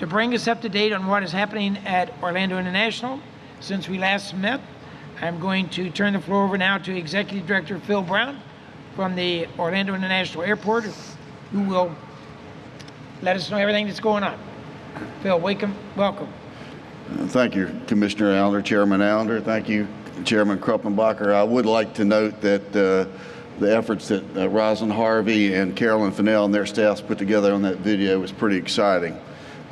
To bring us up to date on what is happening at Orlando International since we last met, I'm going to turn the floor over now to Executive Director Phil Brown from the Orlando International Airport, who will let us know everything that's going on. Phil, welcome. Thank you, Commissioner Allender, Chairman Allender. Thank you, Chairman Kruppenbacher. I would like to note that the efforts that Rosalind Harvey and Carolyn Fennell and their staffs put together on that video was pretty exciting.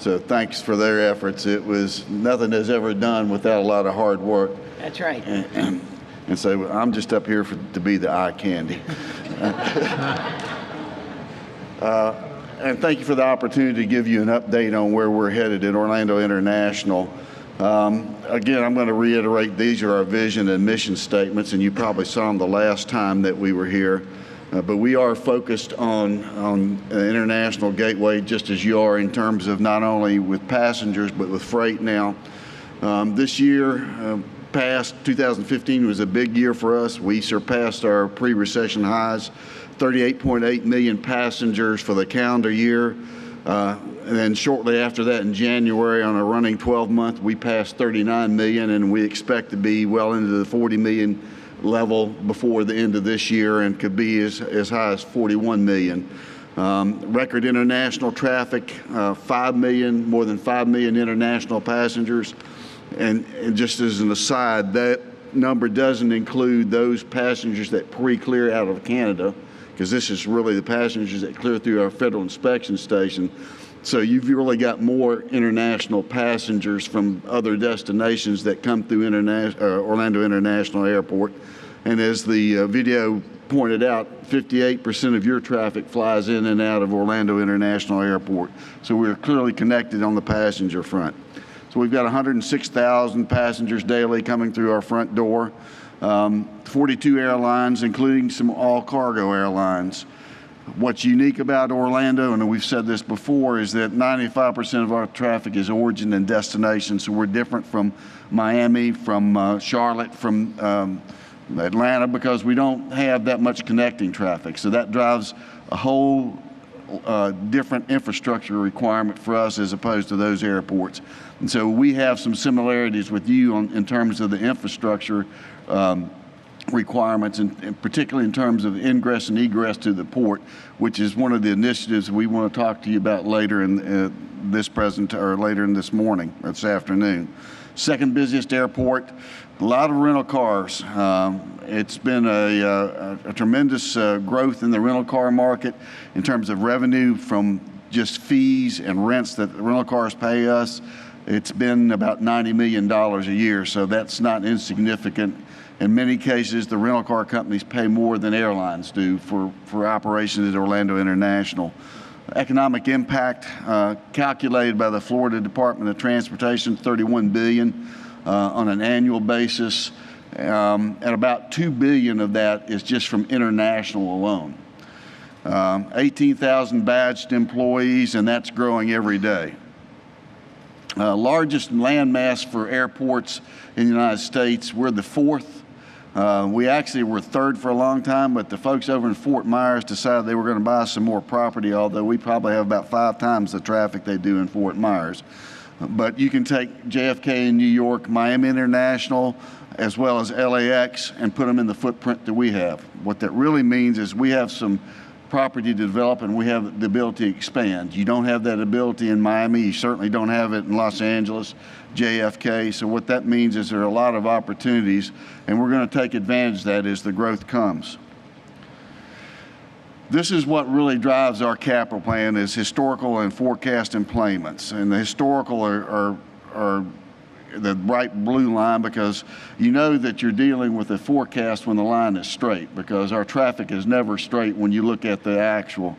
So thanks for their efforts. It was nothing is ever done without a lot of hard work. That's right. And so I'm just up here to be the eye candy. And thank you for the opportunity to give you an update on where we're headed at Orlando International. Again, I'm going to reiterate these are our vision and mission statements, and you probably saw them the last time that we were here. But we are focused on an international gateway, just as you are, in terms of not only with passengers but with freight now. This year, past 2015 was a big year for us. We surpassed our pre-recession highs, 38.8 million passengers for the calendar year. And then shortly after that, in January, on a running 12-month, we passed 39 million, and we expect to be well into the 40 million level before the end of this year, and could be as high as 41 million. Record international traffic, 5 million, more than 5 million international passengers. And just as an aside, that number doesn't include those passengers that pre-clear out of Canada, because this is really the passengers that clear through our federal inspection station. So you've really got more international passengers from other destinations that come through Orlando International Airport. And as the video pointed out, 58% of your traffic flies in and out of Orlando International Airport. So we're clearly connected on the passenger front. So we've got 106,000 passengers daily coming through our front door, 42 airlines, including some all-cargo airlines. What's unique about Orlando, and we've said this before, is that 95% of our traffic is origin and destination. So we're different from Miami, from Charlotte, from Atlanta, because we don't have that much connecting traffic. So that drives a whole different infrastructure requirement for us as opposed to those airports. And so we have some similarities with you in terms of the infrastructure requirements, and particularly in terms of ingress and egress to the port, which is one of the initiatives we want to talk to you about later in later in this morning, this afternoon. Second busiest airport, a lot of rental cars. It's been a tremendous growth in the rental car market in terms of revenue from just fees and rents that the rental cars pay us. It's been about $90 million a year, so that's not insignificant. In many cases, the rental car companies pay more than airlines do for operations at Orlando International. Economic impact calculated by the Florida Department of Transportation, $31 billion on an annual basis, and about $2 billion of that is just from international alone. 18,000 badged employees, and that's growing every day. Largest landmass for airports in the United States, we're the fourth. We actually were third for a long time, but the folks over in Fort Myers decided they were going to buy some more property, although we probably have about 5 times the traffic they do in Fort Myers. But you can take JFK in New York, Miami International, as well as LAX, and put them in the footprint that we have. What that really means is we have some property to develop, and we have the ability to expand. You don't have that ability in Miami. You certainly don't have it in Los Angeles, JFK. So what that means is there are a lot of opportunities, and we're going to take advantage of that as the growth comes. This is what really drives our capital plan, is historical and forecast employments. And the historical are the bright blue line, because you know that you're dealing with a forecast when the line is straight, because our traffic is never straight when you look at the actual.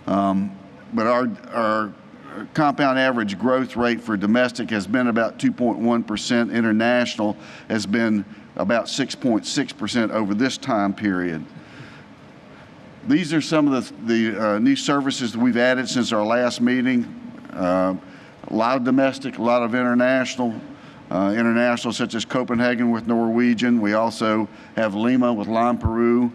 But our compound average growth rate for domestic has been about 2.1%. International has been about 6.6% over this time period. These are some of the new services that we've added since our last meeting. A lot of domestic, a lot of international. International such as Copenhagen with Norwegian. We also have Lima with LAN Peru.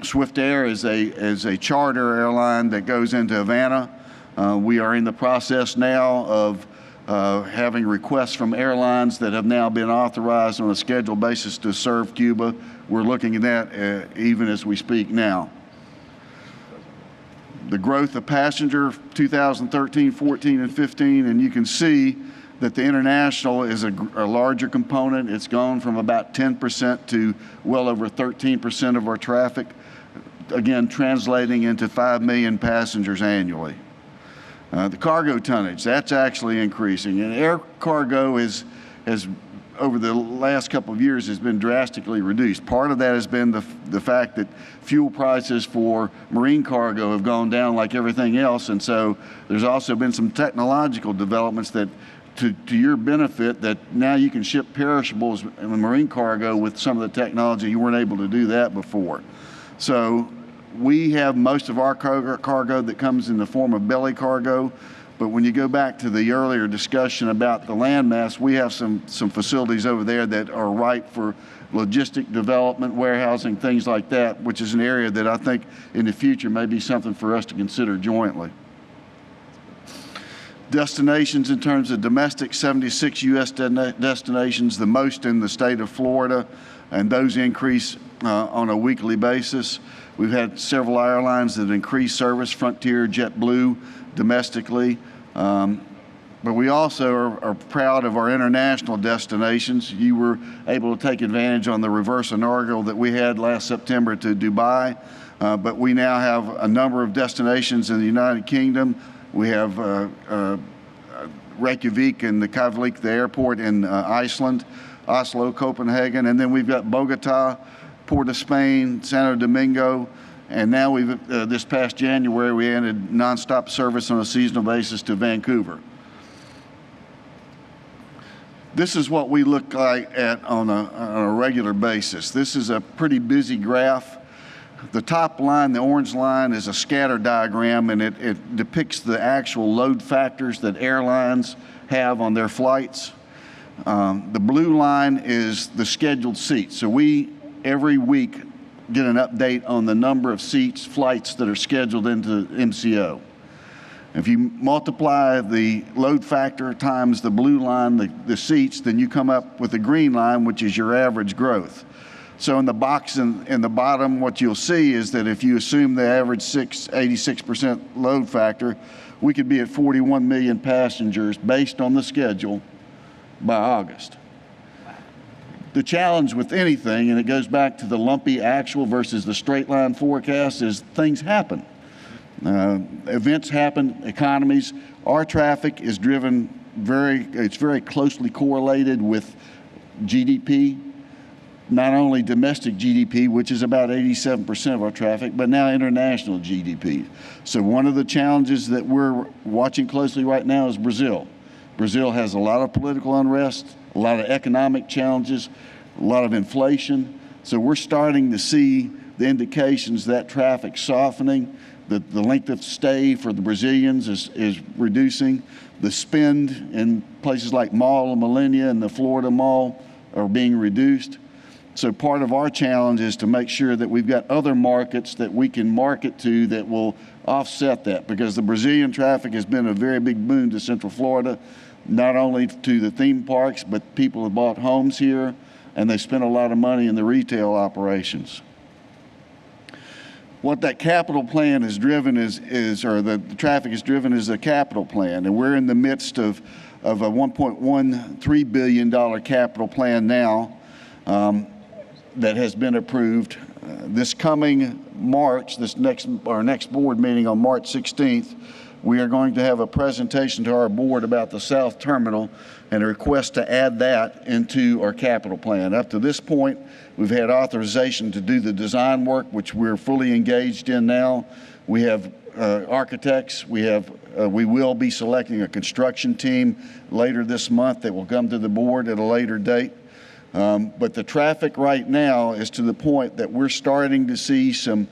Swift Air is a charter airline that goes into Havana. We are in the process now of having requests from airlines that have now been authorized on a scheduled basis to serve Cuba. We're looking at that even as we speak now. The growth of passenger 2013, 14, and 15, and you can see that the international is a larger component. It's gone from about 10% to well over 13% of our traffic, again, translating into 5 million passengers annually. The cargo tonnage, that's actually increasing. And air cargo has over the last couple of years has been drastically reduced. Part of that has been the fact that fuel prices for marine cargo have gone down like everything else. And so there's also been some technological developments that to your benefit, that now you can ship perishables and marine cargo with some of the technology. You weren't able to do that before. So we have most of our cargo that comes in the form of belly cargo. But when you go back to the earlier discussion about the landmass, we have some facilities over there that are ripe for logistic development, warehousing, things like that, which is an area that I think in the future may be something for us to consider jointly. Destinations in terms of domestic, 76 U.S. destinations, the most in the state of Florida, and those increase on a weekly basis. We've had several airlines that increased service, Frontier, JetBlue, domestically. But we also are proud of our international destinations. You were able to take advantage on the reverse inaugural that we had last September to Dubai, but we now have a number of destinations in the United Kingdom. We have Reykjavik and the Keflavik, the airport in Iceland, Oslo, Copenhagen, and then we've got Bogota, Port of Spain, Santo Domingo, and now we've this past January we added nonstop service on a seasonal basis to Vancouver. This is what we look like on a regular basis. This is a pretty busy graph. The top line, the orange line, is a scatter diagram, and it depicts the actual load factors that airlines have on their flights. The blue line is the scheduled seats. So we, every week, get an update on the number of flights that are scheduled into MCO. If you multiply the load factor times the blue line, the seats, then you come up with the green line, which is your average growth. So in the box in the bottom, what you'll see is that if you assume the average 86% load factor, we could be at 41 million passengers based on the schedule by August. The challenge with anything, and it goes back to the lumpy actual versus the straight line forecast, is things happen. Events happen, economies. Our traffic is driven it's very closely correlated with GDP. Not only domestic GDP, which is about 87% of our traffic, but now international GDP. So one of the challenges that we're watching closely right now is Brazil. Brazil has a lot of political unrest, a lot of economic challenges, a lot of inflation. So we're starting to see the indications that traffic softening, that the length of stay for the Brazilians is reducing. The spend in places like Mall of Millenia and the Florida Mall are being reduced. So part of our challenge is to make sure that we've got other markets that we can market to that will offset that, because the Brazilian traffic has been a very big boon to Central Florida, not only to the theme parks, but people have bought homes here and they spent a lot of money in the retail operations. What that capital plan is driven or the traffic is driven is a capital plan, and we're in the midst of a $1.13 billion capital plan now. That has been approved. This coming March, our next board meeting on March 16th, we are going to have a presentation to our board about the South Terminal and a request to add that into our capital plan. Up to this point, we've had authorization to do the design work, which we're fully engaged in now. We have architects. We will be selecting a construction team later this month that will come to the board at a later date. But the traffic right now is to the point that we're starting to see some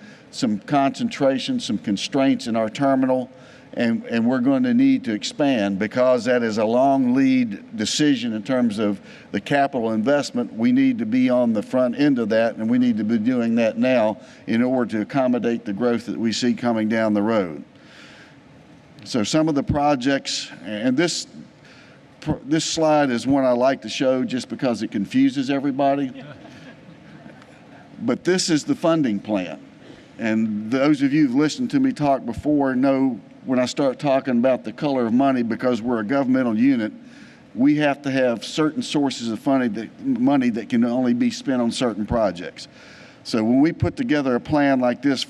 concentration, some constraints in our terminal, and we're going to need to expand, because that is a long lead decision in terms of the capital investment. We need to be on the front end of that, and we need to be doing that now in order to accommodate the growth that we see coming down the road. So some of the projects, and this slide is one I like to show just because it confuses everybody. But this is the funding plan. And those of you who've listened to me talk before know when I start talking about the color of money, because we're a governmental unit, we have to have certain sources of money that can only be spent on certain projects. So when we put together a plan like this,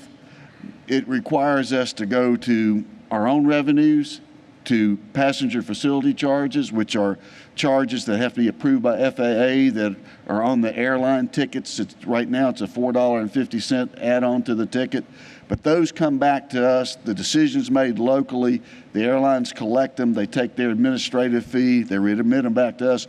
it requires us to go to our own revenues, to passenger facility charges, which are charges that have to be approved by FAA that are on the airline tickets. Right now it's a $4.50 add-on to the ticket. But those come back to us, the decisions made locally, the airlines collect them, they take their administrative fee, they remit them back to us.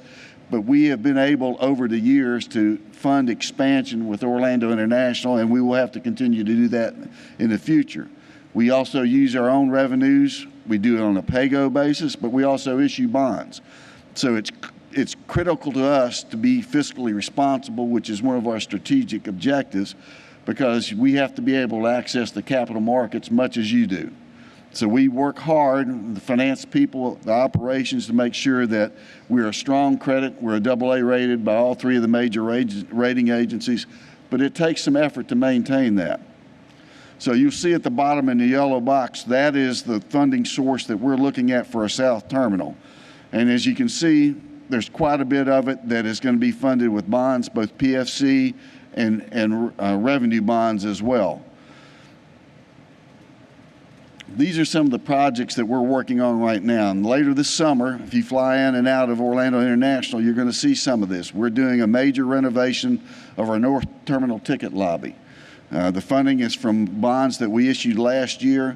But we have been able over the years to fund expansion with Orlando International, and we will have to continue to do that in the future. We also use our own revenues. We do it on a pay-go basis, but we also issue bonds. So it's critical to us to be fiscally responsible, which is one of our strategic objectives, because we have to be able to access the capital markets much as you do. So we work hard, the finance people, the operations, to make sure that we're a strong credit. We're a AA rated by all three of the major rating agencies, but it takes some effort to maintain that. So you'll see at the bottom in the yellow box, that is the funding source that we're looking at for a south terminal. And as you can see, there's quite a bit of it that is going to be funded with bonds, both PFC and revenue bonds as well. These are some of the projects that we're working on right now. And later this summer, if you fly in and out of Orlando International, you're going to see some of this. We're doing a major renovation of our North Terminal ticket lobby. The funding is from bonds that we issued last year,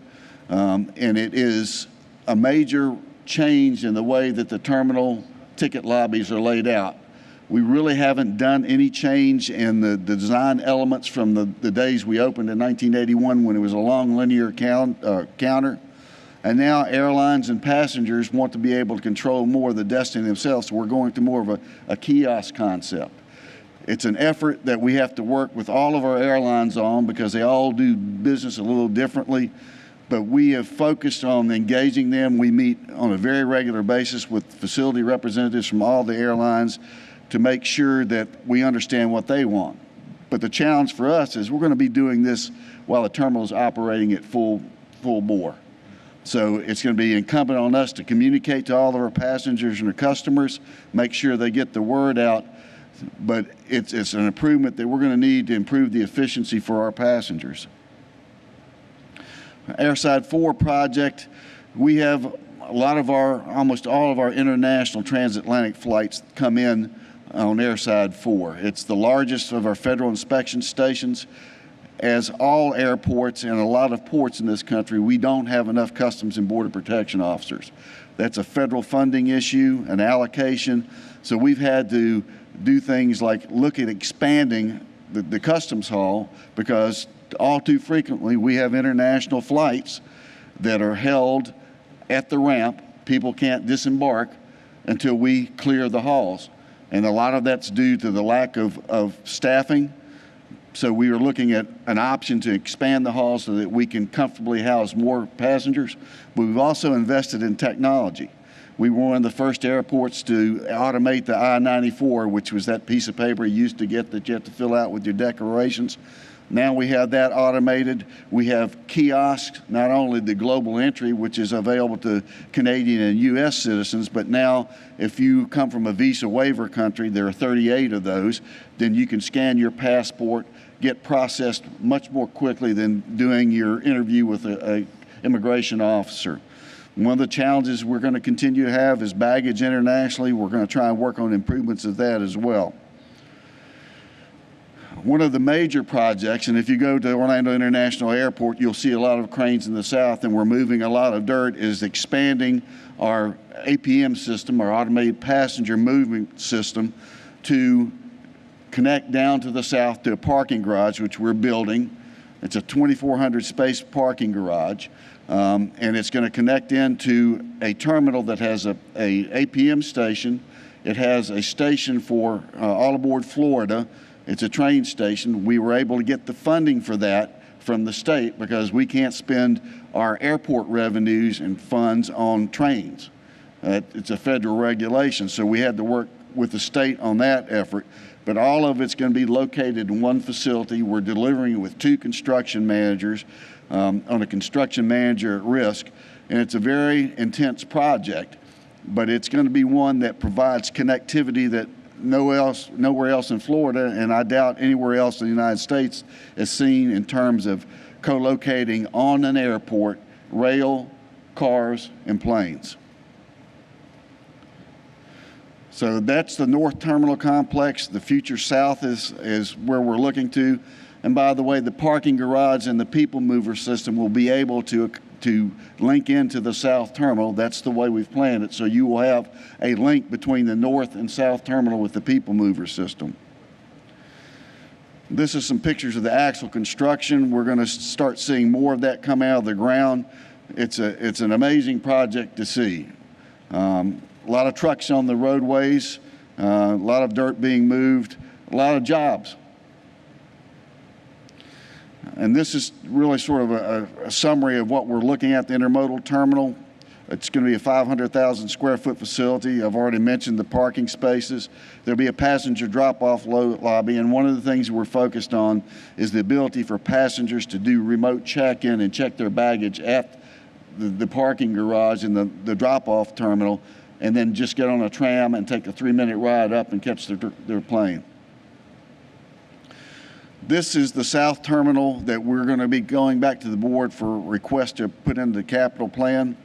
and it is a major change in the way that the terminal ticket lobbies are laid out. We really haven't done any change in the design elements from the days we opened in 1981 when it was a long linear counter. And now airlines and passengers want to be able to control more of the destiny themselves, so we're going to more of a kiosk concept. It's an effort that we have to work with all of our airlines on because they all do business a little differently. But we have focused on engaging them. We meet on a very regular basis with facility representatives from all the airlines to make sure that we understand what they want. But the challenge for us is we're going to be doing this while the terminal is operating at full bore. So it's going to be incumbent on us to communicate to all of our passengers and our customers, make sure they get the word out. But it's an improvement that we're going to need to improve the efficiency for our passengers. Airside 4 project, we have almost all of our international transatlantic flights come in on Airside 4. It's the largest of our federal inspection stations. As all airports and a lot of ports in this country, we don't have enough Customs and Border Protection officers. That's a federal funding issue, an allocation. So we've had to do things like look at expanding the Customs Hall, because all too frequently we have international flights that are held at the ramp. People can't disembark until we clear the halls. And a lot of that's due to the lack of staffing. So we are looking at an option to expand the hall so that we can comfortably house more passengers. But we've also invested in technology. We were one of the first airports to automate the I-94, which was that piece of paper you used to get that you have to fill out with your declarations. Now we have that automated. We have kiosks, not only the global entry, which is available to Canadian and U.S. citizens, but now if you come from a visa waiver country, there are 38 of those, then you can scan your passport, get processed much more quickly than doing your interview with an immigration officer. One of the challenges we're going to continue to have is baggage internationally. We're going to try and work on improvements of that as well. One of the major projects, and if you go to Orlando International Airport, you'll see a lot of cranes in the south, and we're moving a lot of dirt, is expanding our APM system, our automated passenger movement system, to connect down to the south to a parking garage, which we're building. It's a 2,400 space parking garage. And it's going to connect into a terminal that has a APM station. It has a station for All Aboard Florida. It's a train station. We were able to get the funding for that from the state because we can't spend our airport revenues and funds on trains. It's a federal regulation, so we had to work with the state on that effort. But all of it's going to be located in one facility. We're delivering it with 2 construction managers on a construction manager at risk. And it's a very intense project, but it's going to be one that provides connectivity that nowhere else in Florida, and I doubt anywhere else in the United States, is seen in terms of co-locating on an airport, rail, cars, and planes. So that's the North Terminal Complex. The future south is where we're looking to. And by the way, the parking garage and the people mover system will be able to link into the south terminal. That's the way we've planned it. So you will have a link between the north and south terminal with the people mover system. This is some pictures of the actual construction. We're going to start seeing more of that come out of the ground. It's an amazing project to see. A lot of trucks on the roadways, a lot of dirt being moved, a lot of jobs. And this is really sort of a summary of what we're looking at, the intermodal terminal. It's going to be a 500,000 square foot facility. I've already mentioned the parking spaces. There'll be a passenger drop-off lobby, and one of the things we're focused on is the ability for passengers to do remote check-in and check their baggage at the parking garage and the drop-off terminal, and then just get on a tram and take a 3-minute ride up and catch their plane. This is the south terminal that we're going to be going back to the board for request to put into the capital plan.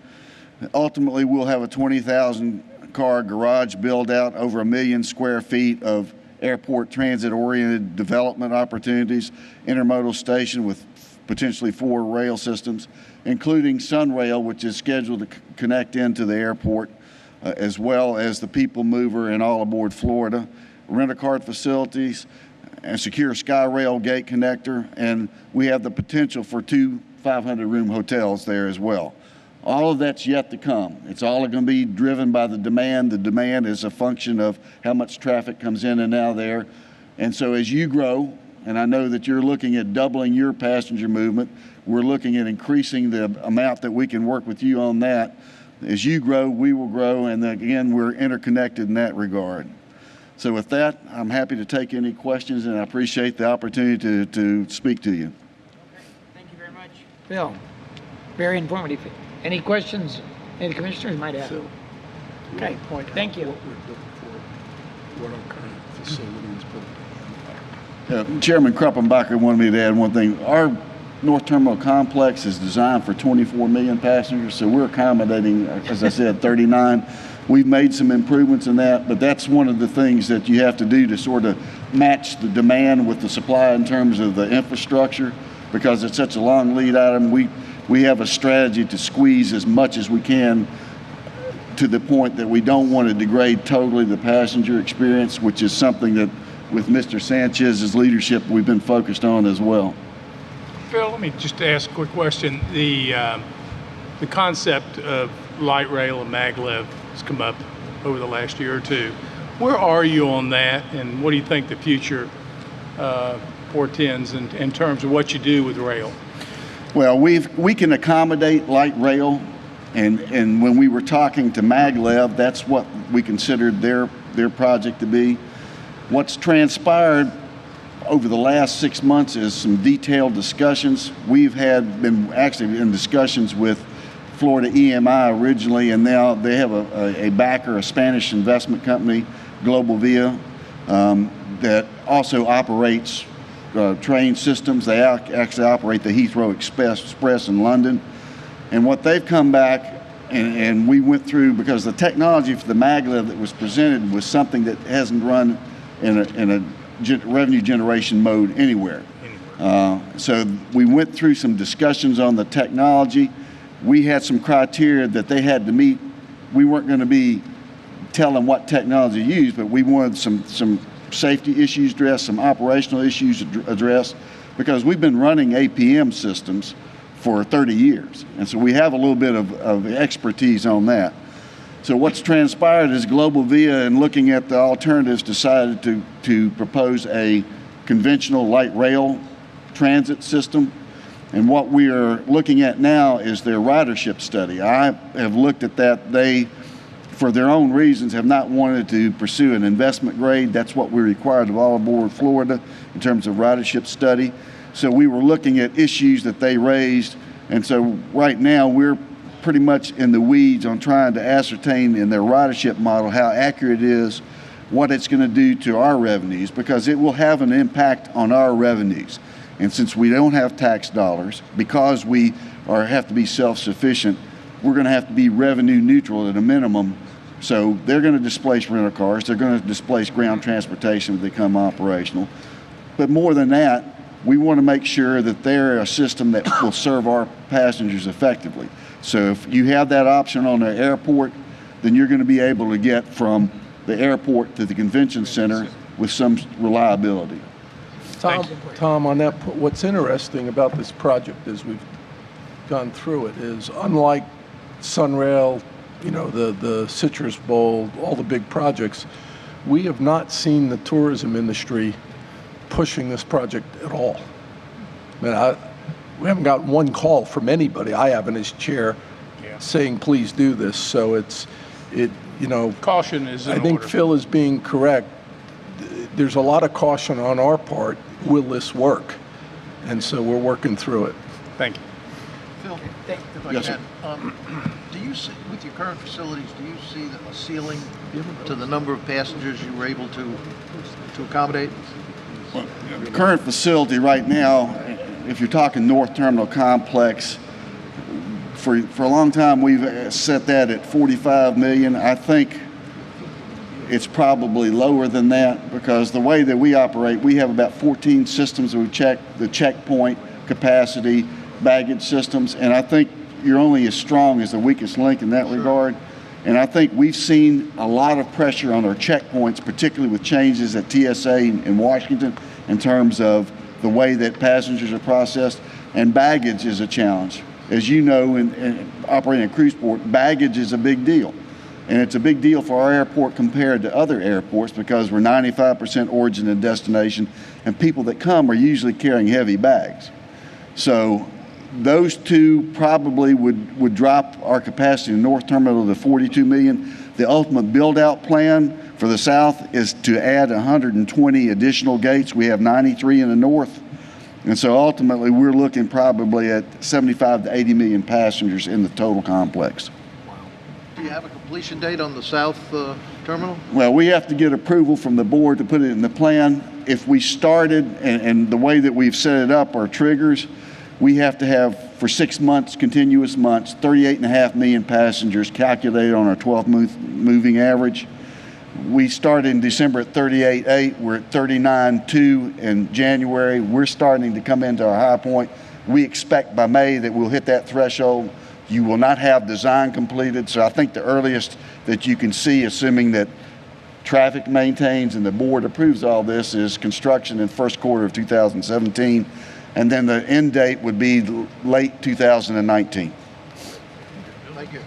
Ultimately, we'll have a 20,000 car garage build out, over 1 million square feet of airport transit-oriented development opportunities, intermodal station with potentially 4 rail systems, including Sunrail, which is scheduled to connect into the airport, as well as the people mover and all aboard Florida, rent-a-car facilities, and secure SkyRail gate connector, and we have the potential for 2 500-room hotels there as well. All of that's yet to come. It's all going to be driven by the demand. The demand is a function of how much traffic comes in and out of there. And so as you grow, and I know that you're looking at doubling your passenger movement, we're looking at increasing the amount that we can work with you on that. As you grow, we will grow, and again, we're interconnected in that regard. So with that, I'm happy to take any questions, and I appreciate the opportunity to speak to you. Okay, thank you very much, Bill. Very informative. Any questions any commissioners might have? So, Okay, thank you. What we're looking for, what our current facilities put. Chairman Kruppenbacher wanted me to add one thing. Our North Terminal Complex is designed for 24 million passengers, so we're accommodating, as I said, 39. We've made some improvements in that, but that's one of the things that you have to do to sort of match the demand with the supply in terms of the infrastructure, because it's such a long lead item. We have a strategy to squeeze as much as we can to the point that we don't want to degrade totally the passenger experience, which is something that with Mr. Sanchez's leadership we've been focused on as well. Phil, let me just ask a quick question. The concept of light rail and maglev has come up over the last year or two. Where are you on that, and what do you think the future portends in terms of what you do with rail? Well, we can accommodate light rail, and when we were talking to maglev, that's what we considered their project to be. What's transpired over the last 6 months is some detailed discussions. We've been actually in discussions with Florida EMI originally, and now they have a backer, a Spanish investment company, Global Via, that also operates train systems. They actually operate the Heathrow Express in London. And what they've come back, and we went through, because the technology for the maglev that was presented was something that hasn't run in a revenue generation mode anywhere. So we went through some discussions on the technology. We had some criteria that they had to meet. We weren't going to be telling what technology to use, but we wanted some safety issues addressed, some operational issues addressed, because we've been running APM systems for 30 years. And so we have a little bit of expertise on that. So what's transpired is Global Via, in looking at the alternatives, decided to propose a conventional light rail transit system. And what we are looking at now is their ridership study. I have looked at that. They, for their own reasons, have not wanted to pursue an investment grade. That's what we required of all aboard Florida in terms of ridership study. So we were looking at issues that they raised. And so right now we're pretty much in the weeds on trying to ascertain in their ridership model how accurate it is, what it's going to do to our revenues, because it will have an impact on our revenues. And since we don't have tax dollars, because we have to be self-sufficient, we're going to have to be revenue neutral at a minimum. So they're going to displace rental cars. They're going to displace ground transportation when they become operational. But more than that, we want to make sure that they're a system that will serve our passengers effectively. So if you have that option on the airport, then you're going to be able to get from the airport to the convention center with some reliability. Tom, on that, what's interesting about this project as we've gone through it is, unlike Sunrail, you know, the Citrus Bowl, all the big projects, we have not seen the tourism industry pushing this project at all. I mean, we haven't gotten one call from anybody, I haven't as chair, saying please do this. So you know, Caution is in I think order. Phil is being correct. There's a lot of caution on our part. Will this work? And so we're working through it. Thank you. Phil, if I Yes, can, do you see, with your current facilities, do you see a ceiling to the number of passengers you were able to accommodate? Current facility right now, if you're talking North Terminal Complex, for a long time we've set that at 45 million. I think it's probably lower than that, because the way that we operate, we have about 14 systems that we check, the checkpoint capacity, baggage systems, and I think you're only as strong as the weakest link in that regard. And I think we've seen a lot of pressure on our checkpoints, particularly with changes at TSA in Washington in terms of the way that passengers are processed, and baggage is a challenge. As you know, in operating a cruise port, baggage is a big deal. And it's a big deal for our airport compared to other airports, because we're 95% origin and destination, and people that come are usually carrying heavy bags. So those two probably would drop our capacity in the North Terminal to 42 million. The ultimate build-out plan for the South is to add 120 additional gates. We have 93 in the North. And so ultimately we're looking probably at 75 to 80 million passengers in the total complex. Do you have a completion date on the south terminal? Well, we have to get approval from the board to put it in the plan. If we started, and the way that we've set it up, our triggers, we have to have, for 6 months, continuous months, 38.5 million passengers calculated on our 12-month moving average. We started in December at 38.8. We're at 39.2 in January. We're starting to come into our high point. We expect by May that we'll hit that threshold. You will not have design completed, so I think the earliest that you can see, assuming that traffic maintains and the board approves all this, is construction in first quarter of 2017, and then the end date would be late 2019. Thank you.